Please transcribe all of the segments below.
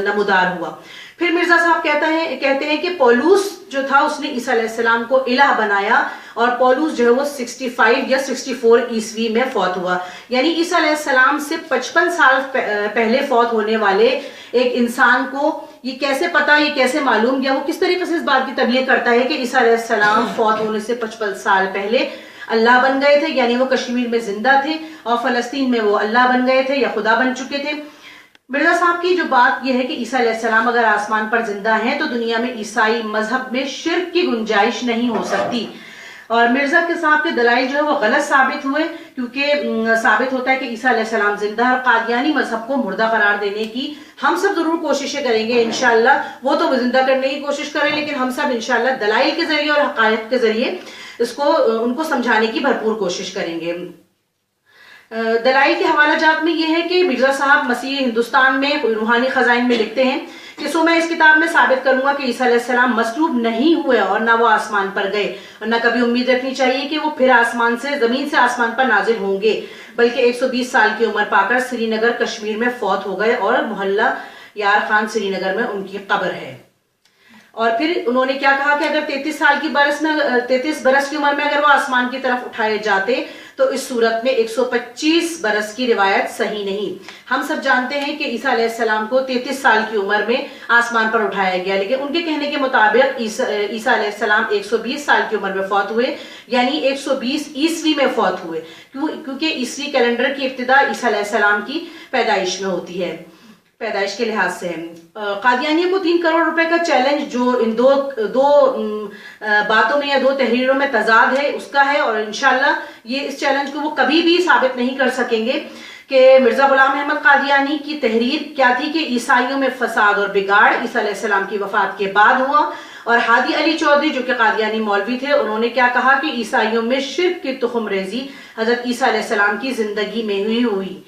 नमूदार हुआ। फिर मिर्जा साहब कहते हैं कि पौलुस जो था उसने ईसा अलैहिस्सलाम को इलाह बनाया और पौलुस जो है वो 65 या 64 ईस्वी में फौत हुआ। यानी ईसा अलैहिस्सलाम से 55 साल पहले फौत होने वाले एक इंसान को ये कैसे पता, ये कैसे मालूम, या वो किस तरीके से इस बात की तबलीग करता है कि ईसा अलैहिस्सलाम फौत होने से 55 साल पहले अल्लाह बन गए थे, यानी वो कश्मीर में जिंदा थे और फलस्तीन में वो अल्लाह बन गए थे या खुदा बन चुके थे। मिर्जा साहब की जो बात यह है कि ईसा अलैहिस्सलाम अगर आसमान पर जिंदा हैं तो दुनिया में ईसाई मजहब में शिर्क की गुंजाइश नहीं हो सकती। और मिर्जा के साहब के दलाइल जो है वो गलत साबित हुए, क्योंकि साबित होता है कि ईसा अलैहिस्सलाम जिंदा है और कादियानी मजहब को मुर्दा करार देने की हम सब जरूर कोशिशें करेंगे इंशाअल्लाह। वो तो जिंदा करने की कोशिश करें, लेकिन हम सब इंशाअल्लाह दलाइल के जरिए और हकायत के जरिए इसको उनको समझाने की भरपूर कोशिश करेंगे। दलाइल के हवाला जात में यह है कि मिर्जा साहब मसीह हिंदुस्तान में रूहानी खजाइन में लिखते हैं कि सो मैं इस किताब में साबित करूंगा कि ईसा अलैहिस्सलाम मसलूब नहीं हुए और ना वो आसमान पर गए और ना कभी उम्मीद रखनी चाहिए कि वो फिर जमीन से आसमान पर नाजिल होंगे, बल्कि 120 साल की उम्र पाकर श्रीनगर कश्मीर में फौत हो गए और मोहल्ला यार खान श्रीनगर में उनकी कब्र है। और फिर उन्होंने क्या कहा कि अगर 33 बरस की उम्र में अगर वो आसमान की तरफ उठाए जाते तो इस सूरत में 125 बरस की रिवायत सही नहीं। हम सब जानते हैं कि ईसा अलैहिस्सलाम को 33 साल की उम्र में आसमान पर उठाया गया, लेकिन उनके कहने के मुताबिक ईसा अलैहिस्सलाम 120 साल की उम्र में फौत हुए, यानी 120 ईस्वी में फौत हुए, क्योंकि ईस्वी कैलेंडर की इब्तिदा ईसा अलैहिस्सलाम की पैदाइश में होती है, पैदाइश के लिहाज से है। कादियानियों को 3 करोड़ रुपए का चैलेंज जो इन दो बातों में या 2 तहरीरों में तजाद है उसका है, और इंशाल्लाह ये इस चैलेंज को वो कभी भी साबित नहीं कर सकेंगे कि मिर्जा गुलाम अहमद कादियानी की तहरीर क्या थी कि ईसाइयों में फसाद और बिगाड़ ईसा अलैहिस्सलाम की वफात के बाद हुआ, और हादी अली चौधरी जो कि कादियानी मौलवी थे उन्होंने क्या कहा कि ईसाइयों में शिर्क की तुखम रेजी हजरत ईसा अलैहिस्सलाम की जिंदगी में ही हुई।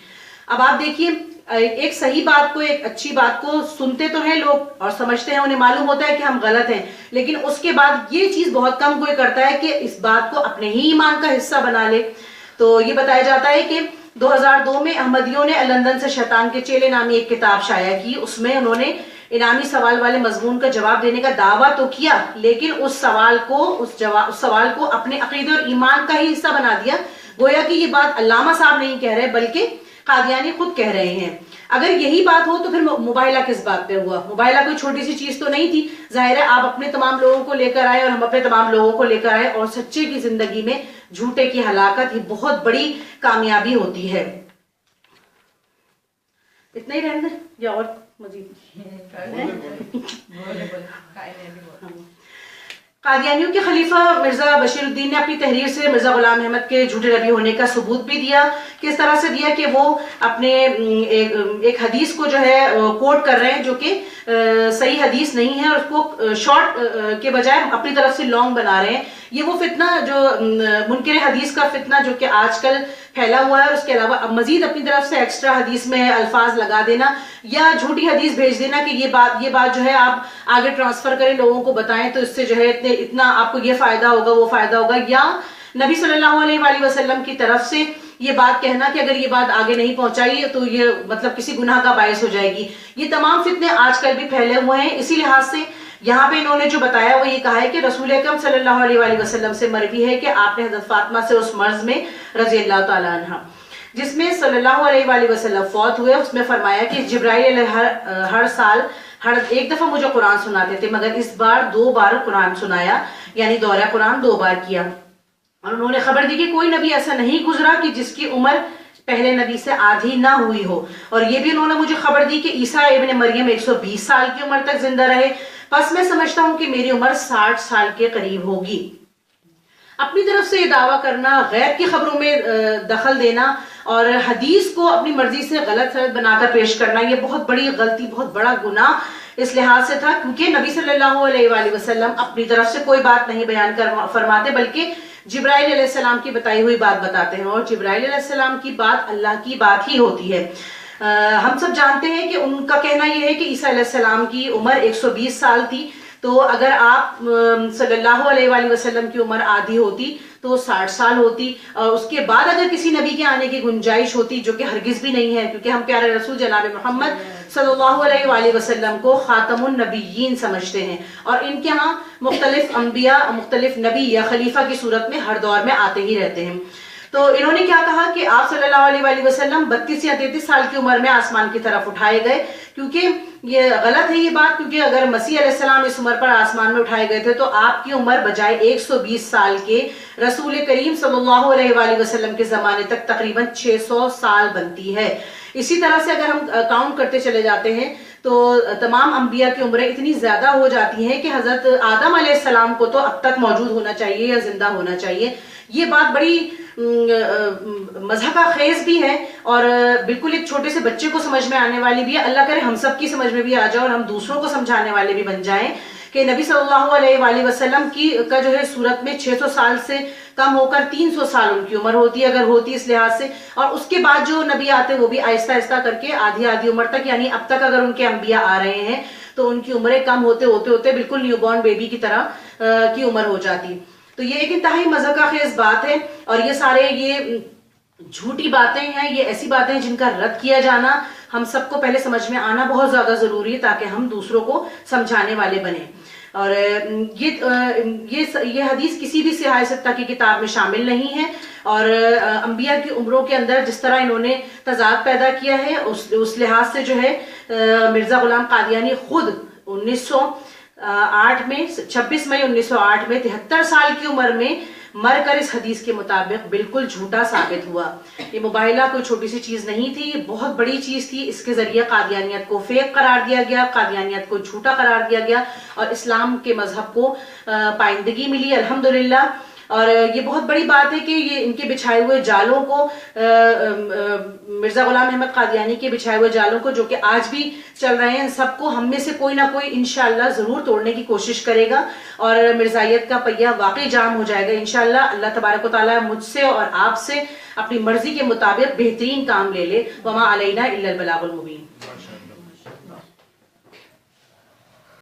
अब आप देखिए, एक सही बात को, एक अच्छी बात को सुनते तो हैं लोग और समझते हैं, उन्हें मालूम होता है कि हम गलत हैं, लेकिन उसके बाद ये चीज बहुत कम कोई करता है कि इस बात को अपने ही ईमान का हिस्सा बना ले। तो ये बताया जाता है कि 2002 में अहमदियों ने लंदन से शैतान के चेले नामी एक किताब शाया की। उसमें उन्होंने इनामी सवाल वाले मजमून का जवाब देने का दावा तो किया, लेकिन उस सवाल को अपने अकीदे और ईमान का ही हिस्सा बना दिया। गोया कि ये बात अल्लामा साहब नहीं कह रहे बल्कि कादियानी खुद कह रहे हैं। अगर यही बात हो तो फिर मुबाहिला किस बात पे हुआ? मुबाहिला कोई छोटी सी चीज तो नहीं थी। जाहिर है आप अपने तमाम लोगों को लेकर आए और हम अपने तमाम लोगों को लेकर आए, और सच्चे की जिंदगी में झूठे की हलाकत ही बहुत बड़ी कामयाबी होती है। इतना ही रहने या और मजीद? कादियानियों के खलीफा मिर्जा बशीरुद्दीन ने अपनी तहरीर से मिर्जा गुलाम अहमद के झूठे नबी होने का सबूत भी दिया। किस तरह से दिया कि वो अपने एक हदीस को जो है कोट कर रहे हैं जो कि सही हदीस नहीं है, और उसको शॉर्ट के बजाय अपनी तरफ से लॉन्ग बना रहे हैं। ये वो फितना जो मुनकिर हदीस का फितना जो कि आजकल फैला हुआ है, और उसके अलावा अब मजीद अपनी तरफ से एक्स्ट्रा हदीस में अल्फाज लगा देना या झूठी हदीस भेज देना कि ये बात जो है आप आगे ट्रांसफर करें, लोगों को बताएं, तो इससे जो है इतना आपको ये फायदा होगा, वो फायदा होगा, या नबी सल्लल्लाहु अलैहि वसल्लम की तरफ से ये बात कहना कि अगर ये बात आगे नहीं पहुंचाई तो ये मतलब किसी गुनाह का बायस हो जाएगी। ये तमाम फितने आजकल भी फैले हुए हैं। इसी लिहाज से यहाँ पे इन्होंने जो बताया वो ये कहा है कि रसूल अकरम सल्लल्लाहु अलैहि वसल्लम से मरवी है कि आपने हज़रत फातिमा से उस मर्ज में रज़ी अल्लाह ताला अन्हा जिसमें सल्लल्लाहु अलैहि वसल्लम फौत हुए, उसमें फरमाया कि जिब्राइल हर साल एक दफा मुझे कुरान सुनाते थे, मगर इस बार 2 बार कुरान सुनाया, यानी दौरा कुरान 2 बार किया। और उन्होंने खबर दी कि कोई नबी ऐसा नहीं गुजरा कि जिसकी उम्र पहले नबी से आधी ना हुई हो। और ये भी उन्होंने मुझे खबर दी कि ईसा इब्न मरियम 120 साल की उम्र तक जिंदा रहे। बस मैं समझता हूं कि मेरी उम्र 60 साल के करीब होगी। अपनी तरफ से ये दावा करना, गैर की खबरों में दखल देना और हदीस को अपनी मर्जी से गलत सनद बनाकर पेश करना, ये बहुत बड़ी गलती, बहुत बड़ा गुनाह इस लिहाज से था क्योंकि नबी सल्लल्लाहु अलैहि वसल्लम अपनी तरफ से कोई बात नहीं बयान फरमाते, बल्कि जिब्राइल अलैहिस्सलाम की बताई हुई बात बताते हैं, और जिब्राइल अलैहिस्सलाम की बात अल्लाह की बात ही होती है। हम सब जानते हैं कि उनका कहना यह है कि ईसा अलैहिस्सलाम की उम्र 120 साल थी। तो अगर आप सल्लल्लाहु अलैहि वसल्लम की उम्र आधी होती तो 60 साल होती, और उसके बाद अगर किसी नबी के आने की गुंजाइश होती, जो कि हरगिज भी नहीं है, क्योंकि हम प्यारे रसूल जनाब मोहम्मद सल्लल्लाहु अलैहि वसल्लम को खातमुन नबीयीन समझते हैं, और इनके यहाँ मुख्तलिफ अंबिया, मुख्तलिफ नबी या खलीफा की सूरत में हर दौर में आते ही रहते हैं। तो इन्होंने क्या कहा कि आप सल्लल्लाहु अलैहि वसल्लम 32 या 33 साल की उम्र में आसमान की तरफ उठाए गए, क्योंकि ये गलत है ये बात, क्योंकि अगर मसीह अलैहिस्सलाम इस उम्र पर आसमान में उठाए गए थे तो आपकी उम्र बजाय 120 साल के रसूल करीम सल्लल्लाहु अलैहि वसल्लम के जमाने तक तकरीबन 600 साल बनती है। इसी तरह से अगर हम काउंट करते चले जाते हैं तो तमाम अंबिया की उम्रें इतनी ज्यादा हो जाती हैं कि हजरत आदम अलैहिस्सलाम को तो अब तक मौजूद होना चाहिए या जिंदा होना चाहिए। ये बात बड़ी मज़हका खेज भी है और बिल्कुल एक छोटे से बच्चे को समझ में आने वाली भी है। अल्लाह करे हम सब की समझ में भी आ जाए और हम दूसरों को समझाने वाले भी बन जाएं कि नबी सल्लल्लाहु अलैहि वसल्लम की का जो है सूरत में 600 साल से कम होकर 300 साल उनकी उम्र होती है, अगर होती इस लिहाज से। और उसके बाद जो नबी आते वो भी आहिस्ता आहिस्ता करके आधी आधी उम्र तक, यानी अब तक अगर उनके अंबिया आ रहे हैं तो उनकी उम्रें कम होते होते होते बिल्कुल न्यूबॉर्न बेबी की तरह की उम्र हो जाती। तो ये एक इंतहाई मज़हका खेज बात है और ये सारे ये झूठी बातें हैं, ये ऐसी बातें हैं जिनका रद्द किया जाना हम सबको पहले समझ में आना बहुत ज्यादा जरूरी है, ताकि हम दूसरों को समझाने वाले बने। और ये हदीस किसी भी सियासत की किताब में शामिल नहीं है और अंबिया की उम्रों के अंदर जिस तरह इन्होंने तजाद पैदा किया है उस लिहाज से जो है मिर्जा गुलाम कादियानी खुद 1908 में 26 मई 1908 में 73 साल की उम्र में मरकर इस हदीस के मुताबिक बिल्कुल झूठा साबित हुआ। ये मुबाहिला कोई छोटी सी चीज नहीं थी, ये बहुत बड़ी चीज थी। इसके जरिए कादियानियत को फेक करार दिया गया, कादियानियत को झूठा करार दिया गया और इस्लाम के मजहब को पाइंदगी मिली अल्हम्दुलिल्लाह। और ये बहुत बड़ी बात है कि ये इनके बिछाए हुए जालों को मिर्जा गुलाम अहमद कादियानी के बिछाए हुए जालों को, जो कि आज भी चल रहे हैं, सबको हम में से कोई ना कोई इंशाअल्लाह जरूर तोड़ने की कोशिश करेगा और मिर्जाइयत का पहिया वाकई जाम हो जाएगा इंशाअल्लाह। अल्लाह तबारक व तआला मुझसे और आपसे अपनी मर्जी के मुताबिक बेहतरीन काम ले ले। वमा अलैना इल्लल बलागुल मुबीन।